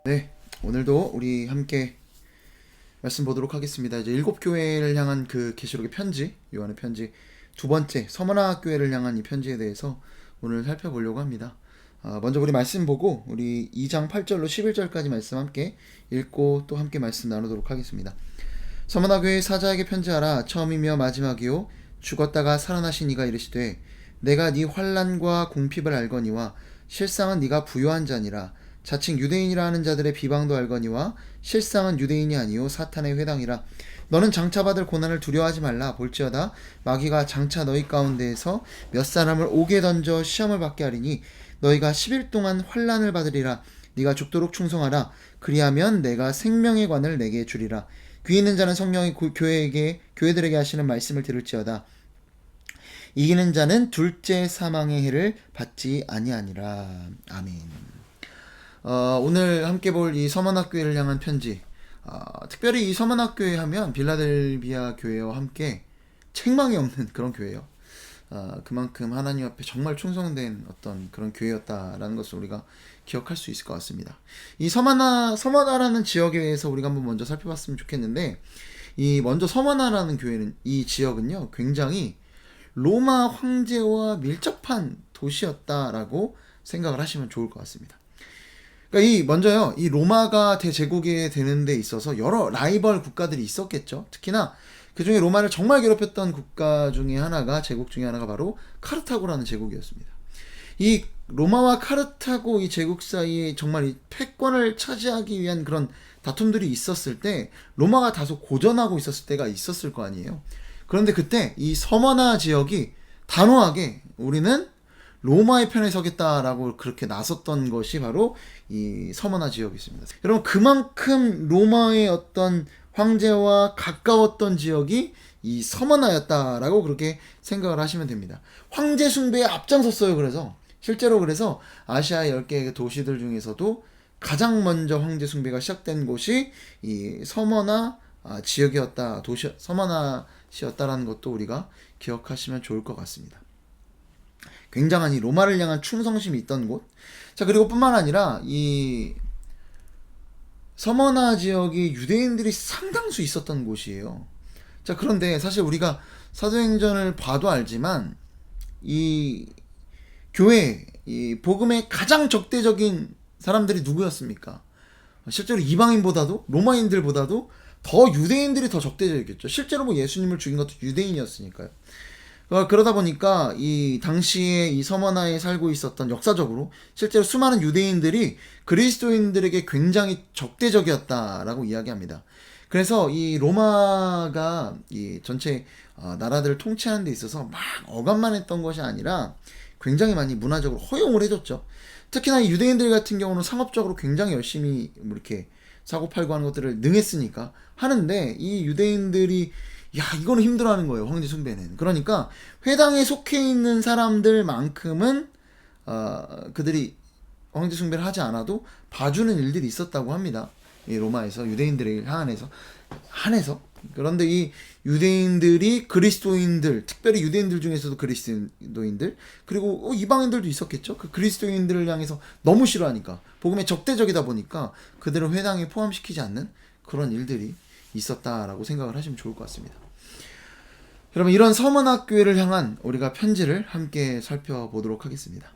네, 오늘도 우리 함께 말씀 보도록 하겠습니다. 이제 일곱 교회를 향한 그 계시록의 편지, 요한의 편지 두 번째 서머나 교회를 향한 이 편지에 대해서 오늘 살펴보려고 합니다. 먼저 우리 말씀 보고 우리 2장 8절로 11절까지 말씀 함께 읽고 또 함께 말씀 나누도록 하겠습니다. 서머나 교회 사자에게 편지하라. 처음이며 마지막이요 죽었다가 살아나신 이가 이르시되 내가 네 환난과 궁핍을 알거니와 실상은 네가 부요한 자니라. 자칭 유대인이라 하는 자들의 비방도 알거니와 실상은 유대인이 아니요 사탄의 회당이라. 너는 장차 받을 고난을 두려워하지 말라. 볼지어다 마귀가 장차 너희 가운데에서 몇 사람을 옥에 던져 시험을 받게 하리니 너희가 10일 동안 환난을 받으리라. 네가 죽도록 충성하라. 그리하면 내가 생명의 관을 내게 주리라. 귀 있는 자는 성령이 교회들에게 하시는 말씀을 들을지어다. 이기는 자는 둘째 사망의 해를 받지 아니하니라. 아멘. 오늘 함께 볼 이 서머나교회를 향한 편지, 특별히 이 서머나교회 하면 빌라델비아 교회와 함께 책망이 없는 그런 교회예요. 그만큼 하나님 앞에 정말 충성된 어떤 그런 교회였다라는 것을 우리가 기억할 수 있을 것 같습니다. 이 서머나라는 지역에 대해서 우리가 한번 먼저 살펴봤으면 좋겠는데, 이 먼저 서머나라는 교회는, 이 지역은요 굉장히 로마 황제와 밀접한 도시였다라고 생각을 하시면 좋을 것 같습니다. 그러니까 먼저요, 이 로마가 대제국이 되는 데 있어서 여러 라이벌 국가들이 있었겠죠. 특히나 그 중에 로마를 정말 괴롭혔던 국가 중에 하나가, 제국 중에 하나가 바로 카르타고라는 제국이었습니다. 이 로마와 카르타고 이 제국 사이에 정말 이 패권을 차지하기 위한 그런 다툼들이 있었을 때 로마가 다소 고전하고 있었을 때가 있었을 거 아니에요. 그런데 그때 이 서머나 지역이 단호하게 우리는 로마의 편에 서겠다라고 그렇게 나섰던 것이 바로 이 서머나 지역이었습니다. 여러분, 그만큼 로마의 어떤 황제와 가까웠던 지역이 이 서머나였다라고 그렇게 생각을 하시면 됩니다. 황제 숭배에 앞장섰어요. 그래서 실제로 아시아의 10개의 도시들 중에서도 가장 먼저 황제 숭배가 시작된 곳이 이 서머나 지역이었다, 서머나시였다라는 것도 우리가 기억하시면 좋을 것 같습니다. 굉장한 이 로마를 향한 충성심이 있던 곳. 자, 그리고 뿐만 아니라 이 서머나 지역이 유대인들이 상당수 있었던 곳이에요. 자, 그런데 사실 우리가 사도행전을 봐도 알지만 이 교회, 이 복음의 가장 적대적인 사람들이 누구였습니까? 실제로 이방인보다도, 로마인들보다도 더 유대인들이 더 적대적이었겠죠. 실제로 뭐 예수님을 죽인 것도 유대인이었으니까요. 그러다 보니까 이 당시에 이 서머나에 살고 있었던, 역사적으로 실제로 수많은 유대인들이 그리스도인들에게 굉장히 적대적이었다라고 이야기합니다. 그래서 이 로마가 이 전체 나라들을 통치하는 데 있어서 막 억압만 했던 것이 아니라 굉장히 많이 문화적으로 허용을 해줬죠. 특히나 이 유대인들 같은 경우는 상업적으로 굉장히 열심히 이렇게 사고팔고 하는 것들을 능했으니까 하는데, 이 유대인들이 이거는 힘들어하는 거예요, 황제 숭배는. 그러니까 회당에 속해 있는 사람들만큼은 그들이 황제 숭배를 하지 않아도 봐주는 일들이 있었다고 합니다. 이 로마에서 유대인들에 한해서. 그런데 이 유대인들이 그리스도인들, 특별히 유대인들 중에서도 그리스도인들, 그리고 이방인들도 있었겠죠. 그 그리스도인들을 향해서 너무 싫어하니까, 복음에 적대적이다 보니까 그들을 회당에 포함시키지 않는 그런 일들이 있었다라고 생각을 하시면 좋을 것 같습니다. 여러분, 이런 서머나 교회를 향한 우리가 편지를 함께 살펴보도록 하겠습니다.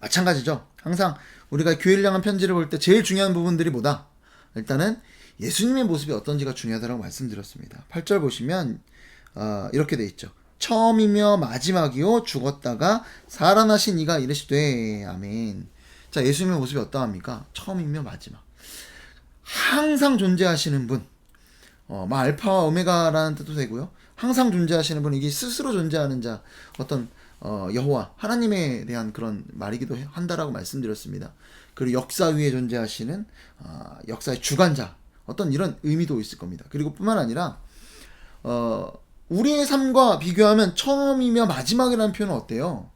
마찬가지죠. 항상 우리가 교회를 향한 편지를 볼 때 제일 중요한 부분들이 뭐다? 일단은 예수님의 모습이 어떤지가 중요하다고 말씀드렸습니다. 8절 보시면 이렇게 돼 있죠. 처음이며 마지막이요 죽었다가 살아나신 이가 이르시되. 아멘. 자, 예수님의 모습이 어떠합니까? 처음이며 마지막. 항상 존재하시는 분. 알파와 오메가라는 뜻도 되고요. 항상 존재하시는 분, 이게 스스로 존재하는 자, 어떤 여호와 하나님에 대한 그런 말이기도 한다라고 말씀드렸습니다. 그리고 역사 위에 존재하시는 역사의 주관자, 어떤 이런 의미도 있을 겁니다. 그리고 뿐만 아니라 우리의 삶과 비교하면 처음이며 마지막이라는 표현은 어때요?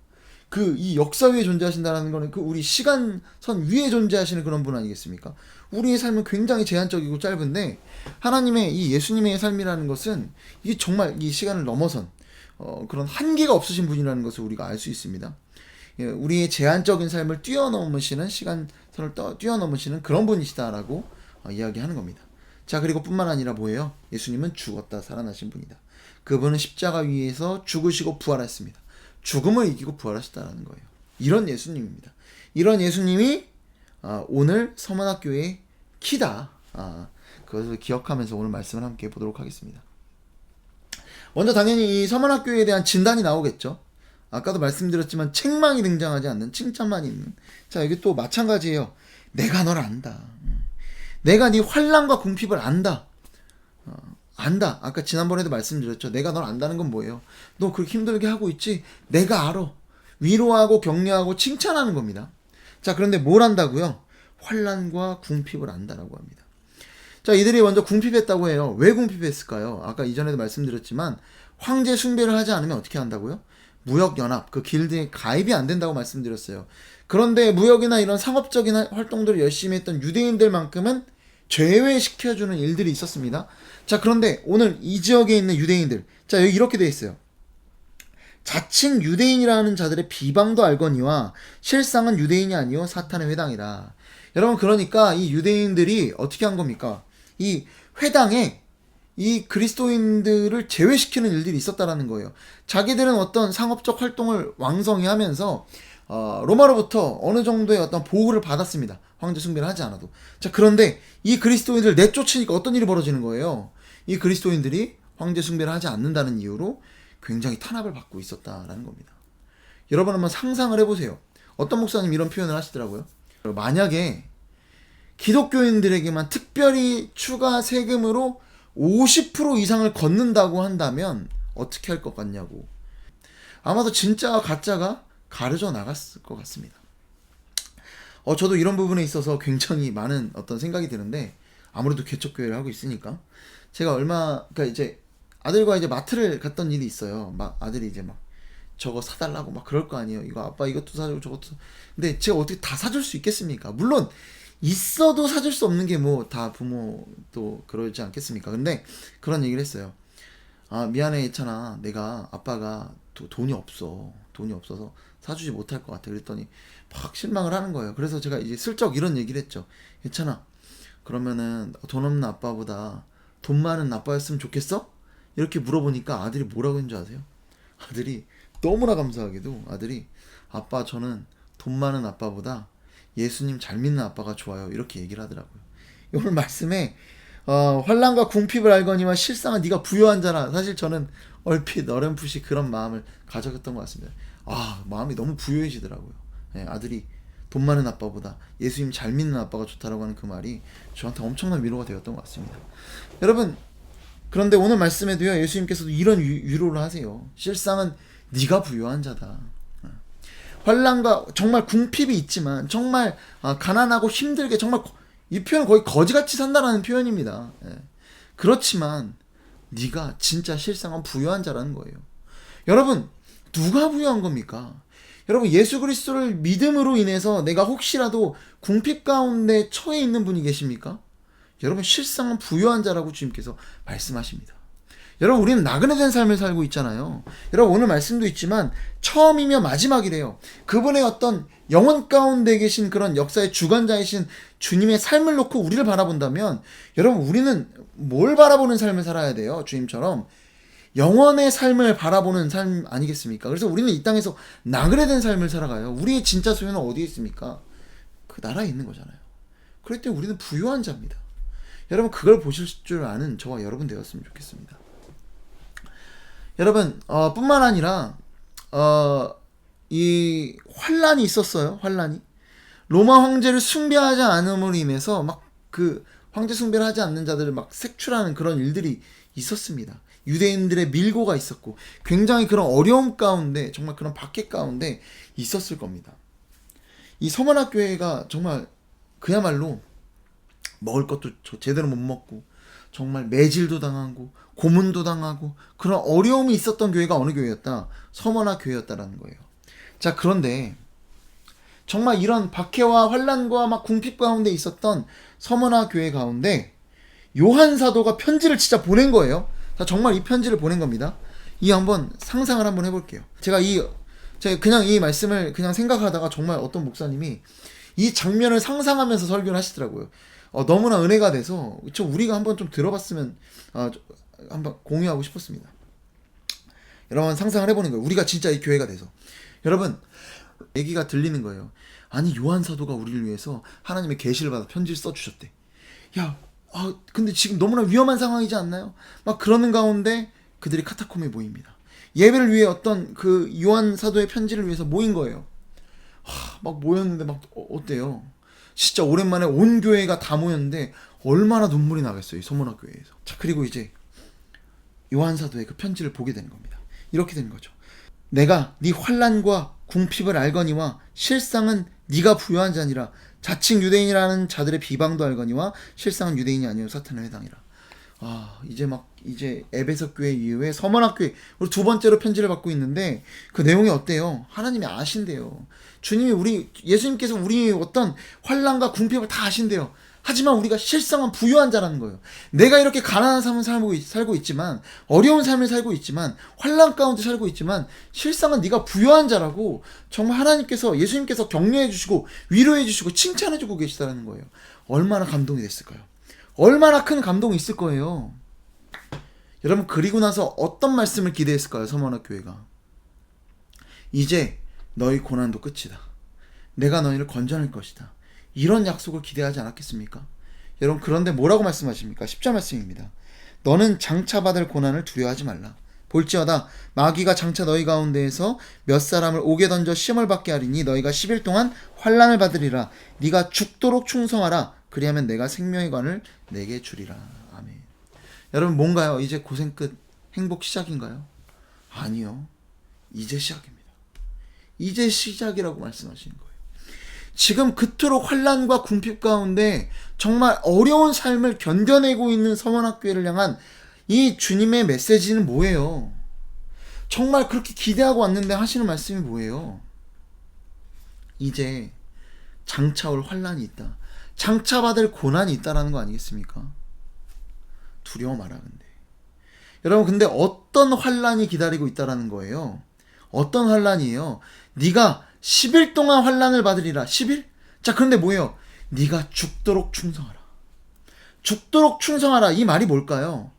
이 역사 위에 존재하신다는 거는 그 우리 시간선 위에 존재하시는 그런 분 아니겠습니까? 우리의 삶은 굉장히 제한적이고 짧은데, 하나님의 이 예수님의 삶이라는 것은 이게 정말 이 시간을 넘어선 그런 한계가 없으신 분이라는 것을 우리가 알 수 있습니다. 우리의 제한적인 삶을 뛰어넘으시는 시간 선을 뛰어넘으시는 그런 분이시다라고 이야기하는 겁니다. 자, 그리고 뿐만 아니라 뭐예요? 예수님은 죽었다 살아나신 분이다. 그분은 십자가 위에서 죽으시고 부활했습니다. 죽음을 이기고 부활하셨다는 거예요. 이런 예수님입니다. 이런 예수님이 오늘 서문학교의 키다. 그것을 기억하면서 오늘 말씀을 함께 보도록 하겠습니다. 먼저 당연히 이 서문학교에 대한 진단이 나오겠죠. 아까도 말씀드렸지만 책망이 등장하지 않는 칭찬만 있는. 자, 여기 또 마찬가지예요. 내가 널 안다. 내가 네 환난과 궁핍을 안다. 안다. 아까 지난번에도 말씀드렸죠. 내가 널 안다는 건 뭐예요? 너 그렇게 힘들게 하고 있지? 내가 알아. 위로하고 격려하고 칭찬하는 겁니다. 자, 그런데 뭘 안다고요? 환난과 궁핍을 안다라고 합니다. 자, 이들이 먼저 궁핍했다고 해요. 왜 궁핍했을까요? 아까 이전에도 말씀드렸지만 황제 숭배를 하지 않으면 어떻게 한다고요? 무역연합, 그 길드에 가입이 안 된다고 말씀드렸어요. 그런데 무역이나 이런 상업적인 활동들을 열심히 했던 유대인들만큼은 제외시켜주는 일들이 있었습니다. 자, 그런데 오늘 이 지역에 있는 유대인들, 자, 여기 이렇게 돼 있어요. 자칭 유대인이라는 자들의 비방도 알거니와 실상은 유대인이 아니요 사탄의 회당이라. 여러분, 그러니까 이 유대인들이 어떻게 한 겁니까? 이 회당에 이 그리스도인들을 제외시키는 일들이 있었다라는 거예요. 자기들은 어떤 상업적 활동을 왕성히 하면서 로마로부터 어느 정도의 어떤 보호를 받았습니다. 황제 숭배를 하지 않아도. 자, 그런데 이 그리스도인들을 내쫓으니까 어떤 일이 벌어지는 거예요? 이 그리스도인들이 황제 숭배를 하지 않는다는 이유로 굉장히 탄압을 받고 있었다라는 겁니다. 여러분 한번 상상을 해보세요. 어떤 목사님 이런 표현을 하시더라고요. 만약에 기독교인들에게만 특별히 추가 세금으로 50% 이상을 걷는다고 한다면 어떻게 할 것 같냐고. 아마도 진짜와 가짜가 가려져 나갔을 것 같습니다. 저도 이런 부분에 있어서 굉장히 많은 어떤 생각이 드는데, 아무래도 개척교회를 하고 있으니까 제가 그러니까 이제 아들과 이제 마트를 갔던 일이 있어요. 막 아들이 이제 막 저거 사달라고 막 그럴 거 아니에요. 이거 아빠 이것도 사주고 저것도. 근데 제가 어떻게 다 사줄 수 있겠습니까? 물론 있어도 사줄 수 없는 게 뭐 다 부모도 그러지 않겠습니까? 근데 그런 얘기를 했어요. 미안해 예찬아, 내가 아빠가 돈이 없어서 사주지 못할 것 같아. 그랬더니 막 실망을 하는 거예요. 그래서 제가 이제 슬쩍 이런 얘기를 했죠. 예찬아, 그러면은 돈 없는 아빠보다 돈 많은 아빠였으면 좋겠어? 이렇게 물어보니까 아들이 뭐라고 했는 줄 아세요? 아들이 너무나 감사하게도 아빠, 저는 돈 많은 아빠보다 예수님 잘 믿는 아빠가 좋아요. 이렇게 얘기를 하더라고요. 오늘 말씀에 환난과 궁핍을 알거니와 실상은 네가 부요한 자라. 사실 저는 얼핏 어렴풋이 그런 마음을 가졌던 것 같습니다. 마음이 너무 부요해지더라고요. 네, 아들이 돈 많은 아빠보다 예수님 잘 믿는 아빠가 좋다라고 하는 그 말이 저한테 엄청난 위로가 되었던 것 같습니다. 여러분, 그런데 오늘 말씀에도요, 예수님께서도 이런 위로를 하세요. 실상은 네가 부요한 자다. 환난과 정말 궁핍이 있지만 정말 가난하고 힘들게, 정말 이 표현 거의 거지같이 산다라는 표현입니다. 그렇지만 네가 진짜 실상은 부유한 자라는 거예요. 여러분, 누가 부유한 겁니까? 여러분, 예수 그리스도를 믿음으로 인해서 내가 혹시라도 궁핍 가운데 처해 있는 분이 계십니까? 여러분, 실상은 부유한 자라고 주님께서 말씀하십니다. 여러분, 우리는 나그네 된 삶을 살고 있잖아요. 여러분, 오늘 말씀도 있지만 처음이며 마지막이래요. 그분의 어떤 영혼 가운데 계신 그런 역사의 주관자이신 주님의 삶을 놓고 우리를 바라본다면, 여러분, 우리는 뭘 바라보는 삶을 살아야 돼요? 주님처럼 영원의 삶을 바라보는 삶 아니겠습니까? 그래서 우리는 이 땅에서 나그네 된 삶을 살아가요. 우리의 진짜 소유는 어디에 있습니까? 그 나라에 있는 거잖아요. 그럴 때 우리는 부유한 자입니다. 여러분, 그걸 보실 줄 아는 저와 여러분 되었으면 좋겠습니다. 여러분, 뿐만 아니라 이 환란이 있었어요. 환란이 로마 황제를 숭배하지 않음으로 인해서 막 그 황제 숭배를 하지 않는 자들을 막 색출하는 그런 일들이 있었습니다. 유대인들의 밀고가 있었고 굉장히 그런 어려움 가운데, 정말 그런 박해 가운데 있었을 겁니다. 이 서문학 교회가 정말 그야말로 먹을 것도 제대로 못 먹고 정말 매질도 당하고 고문도 당하고 그런 어려움이 있었던 교회가 어느 교회였다? 서문학 교회였다라는 거예요. 자, 그런데 정말 이런 박해와 환난과 막 궁핍 가운데 있었던 서문학 교회 가운데 요한 사도가 편지를 진짜 보낸 거예요. 자, 정말 이 편지를 보낸 겁니다. 한번 상상을 한번 해볼게요. 제가 그냥 이 말씀을 그냥 생각하다가 정말 어떤 목사님이 이 장면을 상상하면서 설교를 하시더라고요. 너무나 은혜가 돼서 우리가 한번 좀 들어봤으면 한번 공유하고 싶었습니다. 여러분 상상을 해보는 거예요. 우리가 진짜 이 교회가 돼서. 여러분 얘기가 들리는 거예요. 아니 요한 사도가 우리를 위해서 하나님의 계시를 받아 편지를 써주셨대. 야, 근데 지금 너무나 위험한 상황이지 않나요? 막 그러는 가운데 그들이 카타콤에 모입니다. 예배를 위해 어떤 그 요한 사도의 편지를 위해서 모인 거예요. 막 모였는데 막 어때요? 진짜 오랜만에 온 교회가 다 모였는데 얼마나 눈물이 나겠어요, 이 서문학 교회에서. 자, 그리고 이제 요한 사도의 그 편지를 보게 되는 겁니다. 이렇게 되는 거죠. 내가 네 환난과 궁핍을 알거니와 실상은 네가 부요한 자니라. 자칭 유대인이라는 자들의 비방도 알거니와 실상은 유대인이 아니요 사탄의 회당이라. 이제 에베소 교회 이후에 서문학 교회 우리 두 번째로 편지를 받고 있는데 그 내용이 어때요? 하나님이 아신대요. 주님이 예수님께서 우리 어떤 환난과 궁핍을 다 아신대요. 하지만 우리가 실상은 부유한 자라는 거예요. 내가 이렇게 가난한 삶을 살고 있지만, 어려운 삶을 살고 있지만, 환난 가운데 살고 있지만 실상은 네가 부유한 자라고 정말 하나님께서, 예수님께서 격려해 주시고 위로해 주시고 칭찬해 주고 계시다는 거예요. 얼마나 감동이 됐을까요? 얼마나 큰 감동이 있을 거예요. 여러분, 그리고 나서 어떤 말씀을 기대했을까요? 서문학 교회가. 이제 너희 고난도 끝이다. 내가 너희를 건져낼 것이다. 이런 약속을 기대하지 않았겠습니까? 여러분, 그런데 뭐라고 말씀하십니까? 10절 말씀입니다. 너는 장차 받을 고난을 두려워하지 말라. 볼지어다 마귀가 장차 너희 가운데에서 몇 사람을 옥에 던져 시험을 받게 하리니 너희가 10일 동안 환난을 받으리라. 네가 죽도록 충성하라. 그리하면 내가 생명의 관을 내게 주리라. 아멘. 여러분, 뭔가요? 이제 고생 끝, 행복 시작인가요? 아니요. 이제 시작입니다. 이제 시작이라고 말씀하시는 거예요. 지금 그토록 환난과 궁핍 가운데 정말 어려운 삶을 견뎌내고 있는 서문학 교회를 향한 이 주님의 메시지는 뭐예요? 정말 그렇게 기대하고 왔는데 하시는 말씀이 뭐예요? 이제 장차 올 환난이 있다. 장차 받을 고난이 있다라는 거 아니겠습니까? 두려워 마라. 근데 여러분, 근데 어떤 환난이 기다리고 있다라는 거예요? 어떤 환난이에요? 네가 10일 동안 환난을 받으리라. 10일? 자, 그런데 뭐예요? 네가 죽도록 충성하라. 죽도록 충성하라. 이 말이 뭘까요?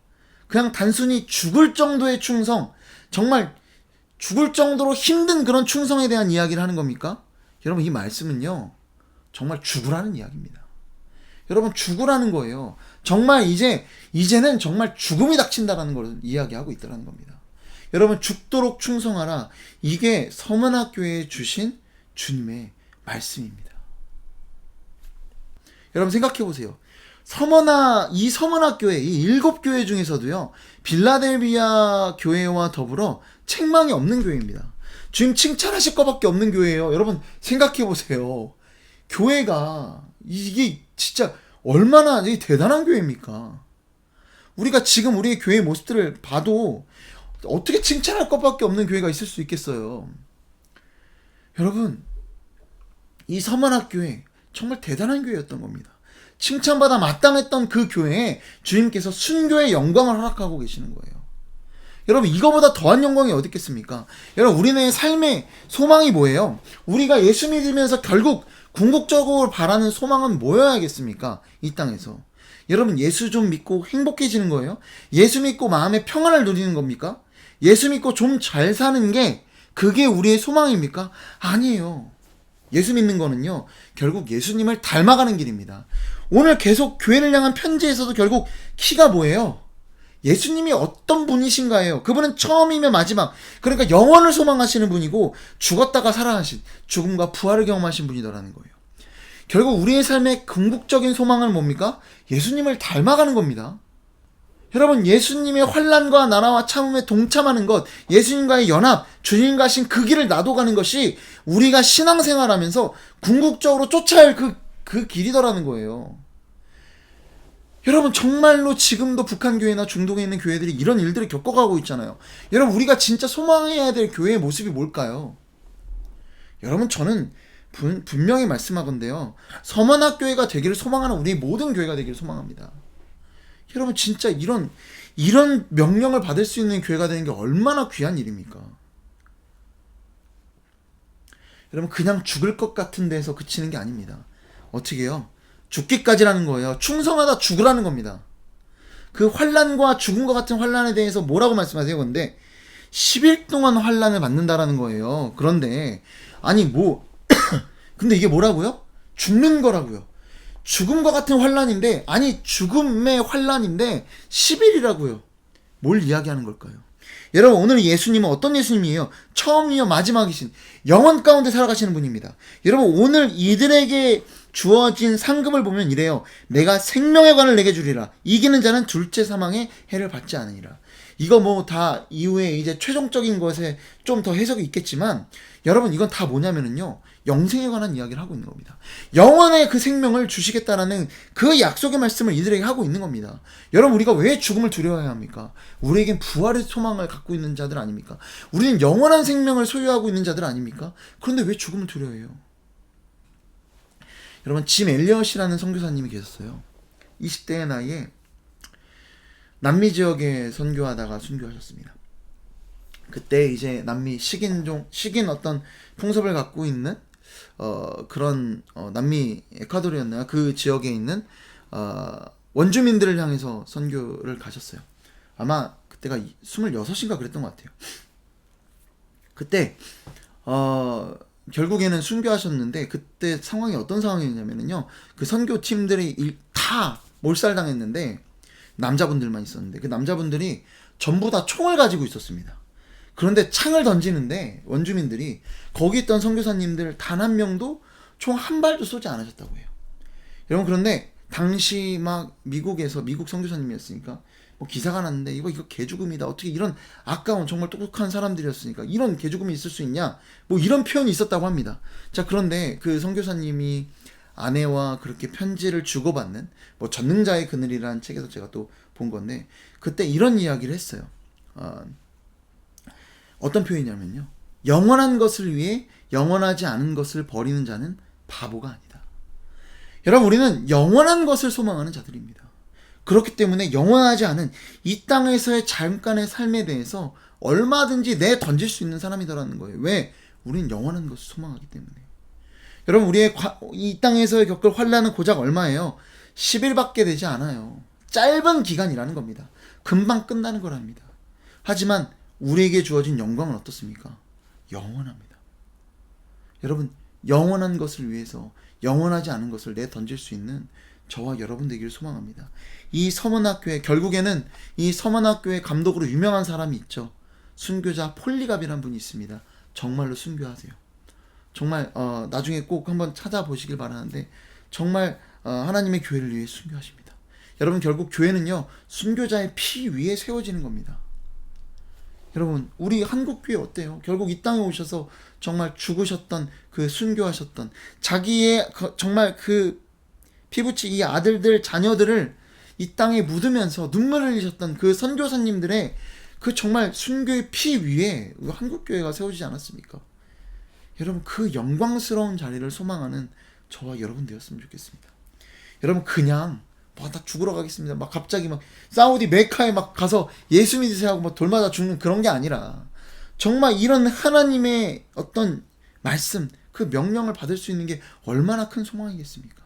그냥 단순히 죽을 정도의 충성, 정말 죽을 정도로 힘든 그런 충성에 대한 이야기를 하는 겁니까? 여러분, 이 말씀은요, 정말 죽으라는 이야기입니다. 여러분, 죽으라는 거예요. 정말 이제는 정말 죽음이 닥친다라는 걸 이야기하고 있다는 겁니다. 여러분, 죽도록 충성하라. 이게 서문학 교회에 주신 주님의 말씀입니다. 여러분, 생각해 보세요. 이 서문학 교회, 이 7교회 중에서도요, 빌라델비아 교회와 더불어 책망이 없는 교회입니다. 주님 칭찬하실 것밖에 없는 교회예요. 여러분, 생각해 보세요. 교회가 이게 진짜 얼마나 대단한 교회입니까? 우리가 지금 우리의 교회의 모습들을 봐도 어떻게 칭찬할 것밖에 없는 교회가 있을 수 있겠어요. 여러분, 이 서문학 교회 정말 대단한 교회였던 겁니다. 칭찬받아 마땅했던 그 교회에 주님께서 순교의 영광을 허락하고 계시는 거예요. 여러분, 이거보다 더한 영광이 어디 있겠습니까? 여러분, 우리네 삶의 소망이 뭐예요? 우리가 예수 믿으면서 결국 궁극적으로 바라는 소망은 뭐여야겠습니까? 이 땅에서. 여러분, 예수 좀 믿고 행복해지는 거예요? 예수 믿고 마음의 평안을 누리는 겁니까? 예수 믿고 좀 잘 사는 게 그게 우리의 소망입니까? 아니에요. 예수 믿는 거는요, 결국 예수님을 닮아가는 길입니다. 오늘 계속 교회를 향한 편지에서도 결국 키가 뭐예요? 예수님이 어떤 분이신가예요. 그분은 처음이며 마지막, 그러니까 영원을 소망하시는 분이고 죽었다가 살아나신, 죽음과 부활을 경험하신 분이더라는 거예요. 결국 우리의 삶의 궁극적인 소망은 뭡니까? 예수님을 닮아가는 겁니다. 여러분, 예수님의 환난과 나라와 참음에 동참하는 것, 예수님과의 연합, 주님과 하신 그 길을 나도 가는 것이 우리가 신앙생활하면서 궁극적으로 쫓아야 할 그 길이더라는 거예요. 여러분, 정말로 지금도 북한교회나 중동에 있는 교회들이 이런 일들을 겪어가고 있잖아요. 여러분, 우리가 진짜 소망해야 될 교회의 모습이 뭘까요? 여러분, 저는 분명히 말씀하건대요, 서문학 교회가 되기를 소망하는 우리 모든 교회가 되기를 소망합니다. 여러분, 진짜 이런 명령을 받을 수 있는 교회가 되는 게 얼마나 귀한 일입니까? 여러분 그냥 죽을 것 같은 데서 그치는 게 아닙니다. 어떻게 해요? 죽기까지라는 거예요. 충성하다 죽으라는 겁니다. 그 환난과 죽음과 같은 환난에 대해서 뭐라고 말씀하세요? 근데 10일 동안 환난을 받는다라는 거예요. 그런데 아니 뭐 근데 이게 뭐라고요? 죽는 거라고요. 죽음과 같은 환난인데 아니 죽음의 환난인데 10일이라고요. 뭘 이야기하는 걸까요? 여러분 오늘 예수님은 어떤 예수님이에요? 처음이요 마지막이신 영원 가운데 살아가시는 분입니다. 여러분 오늘 이들에게 주어진 상급을 보면 이래요. 내가 생명의 관을 내게 주리라. 이기는 자는 둘째 사망의 해를 받지 않으니라. 이거 뭐 다 이후에 이제 최종적인 것에 좀 더 해석이 있겠지만 여러분 이건 다 뭐냐면은요. 영생에 관한 이야기를 하고 있는 겁니다. 영원의 그 생명을 주시겠다라는 그 약속의 말씀을 이들에게 하고 있는 겁니다. 여러분 우리가 왜 죽음을 두려워해야 합니까? 우리에겐 부활의 소망을 갖고 있는 자들 아닙니까? 우리는 영원한 생명을 소유하고 있는 자들 아닙니까? 그런데 왜 죽음을 두려워해요? 여러분 짐 엘리엇이라는 선교사님이 계셨어요. 20대의 나이에 남미 지역에 선교하다가 순교하셨습니다. 그때 이제 남미 식인 어떤 풍습을 갖고 있는 그런 남미 에콰도르였나요? 그 지역에 있는 원주민들을 향해서 선교를 가셨어요. 아마 그때가 26인가 그랬던 것 같아요. 그때 결국에는 순교하셨는데 그때 상황이 어떤 상황이었냐면요. 그 선교팀들이 다 몰살당했는데 남자분들만 있었는데 그 남자분들이 전부 다 총을 가지고 있었습니다. 그런데 창을 던지는데 원주민들이 거기 있던 선교사님들 단 한 명도 총 한 발도 쏘지 않으셨다고 해요. 여러분 그런데 당시 막 미국에서 미국 선교사님이었으니까 뭐 기사가 났는데 이거 개죽음이다. 어떻게 이런 아까운 정말 똑똑한 사람들이었으니까 이런 개죽음이 있을 수 있냐? 뭐 이런 표현이 있었다고 합니다. 자 그런데 그 선교사님이 아내와 그렇게 편지를 주고받는 뭐 전능자의 그늘이라는 책에서 제가 또 본 건데 그때 이런 이야기를 했어요. 어떤 표현이냐면요. 영원한 것을 위해 영원하지 않은 것을 버리는 자는 바보가 아니다. 여러분 우리는 영원한 것을 소망하는 자들입니다. 그렇기 때문에 영원하지 않은 이 땅에서의 잠깐의 삶에 대해서 얼마든지 내던질 수 있는 사람이더라는 거예요. 왜? 우리는 영원한 것을 소망하기 때문에. 여러분 우리의 이 땅에서 겪을 환난은 고작 얼마예요? 10일밖에 되지 않아요. 짧은 기간이라는 겁니다. 금방 끝나는 거랍니다. 하지만 우리에게 주어진 영광은 어떻습니까? 영원합니다. 여러분 영원한 것을 위해서 영원하지 않은 것을 내던질 수 있는 저와 여러분 되기를 소망합니다. 이 서문학교에 결국에는 이 서문학교의 감독으로 유명한 사람이 있죠. 순교자 폴리갑이라는 분이 있습니다. 정말로 순교하세요. 정말 나중에 꼭 한번 찾아보시길 바라는데 정말 하나님의 교회를 위해 순교하십니다. 여러분 결국 교회는요 순교자의 피 위에 세워지는 겁니다. 여러분 우리 한국교회 어때요? 결국 이 땅에 오셔서 정말 죽으셨던 그 순교하셨던 자기의 정말 그 피부치기 아들들 자녀들을 이 땅에 묻으면서 눈물을 흘리셨던 그 선교사님들의 그 정말 순교의 피 위에 한국교회가 세워지지 않았습니까? 여러분 그 영광스러운 자리를 소망하는 저와 여러분 되었으면 좋겠습니다. 여러분 그냥 나 죽으러 가겠습니다. 막 갑자기 막 사우디 메카에 막 가서 예수 믿으세요 하고 막 돌마다 죽는 그런 게 아니라 정말 이런 하나님의 어떤 말씀 그 명령을 받을 수 있는 게 얼마나 큰 소망이겠습니까?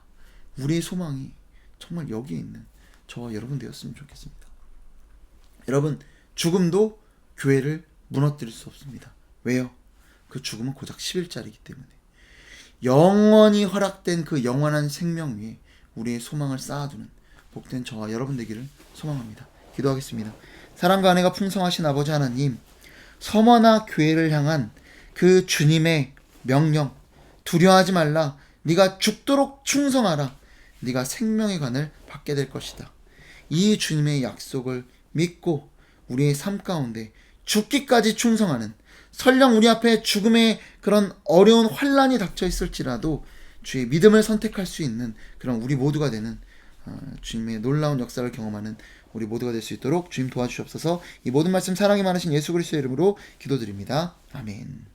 우리의 소망이 정말 여기에 있는 저와 여러분 되었으면 좋겠습니다. 여러분 죽음도 교회를 무너뜨릴 수 없습니다. 왜요? 그 죽음은 고작 10일짜리이기 때문에 영원히 허락된 그 영원한 생명 위에 우리의 소망을 쌓아두는 복된 저와 여러분 되기를 소망합니다. 기도하겠습니다. 사랑과 은혜가 풍성하신 아버지 하나님, 서머나 교회를 향한 그 주님의 명령, 두려워하지 말라, 네가 죽도록 충성하라, 네가 생명의 관을 받게 될 것이다. 이 주님의 약속을 믿고 우리의 삶 가운데 죽기까지 충성하는, 설령 우리 앞에 죽음의 그런 어려운 환난이 닥쳐 있을지라도 주의 믿음을 선택할 수 있는 그런 우리 모두가 되는 주님의 놀라운 역사를 경험하는 우리 모두가 될 수 있도록 주님 도와주시옵소서. 이 모든 말씀 사랑이 많으신 예수 그리스도의 이름으로 기도드립니다. 아멘.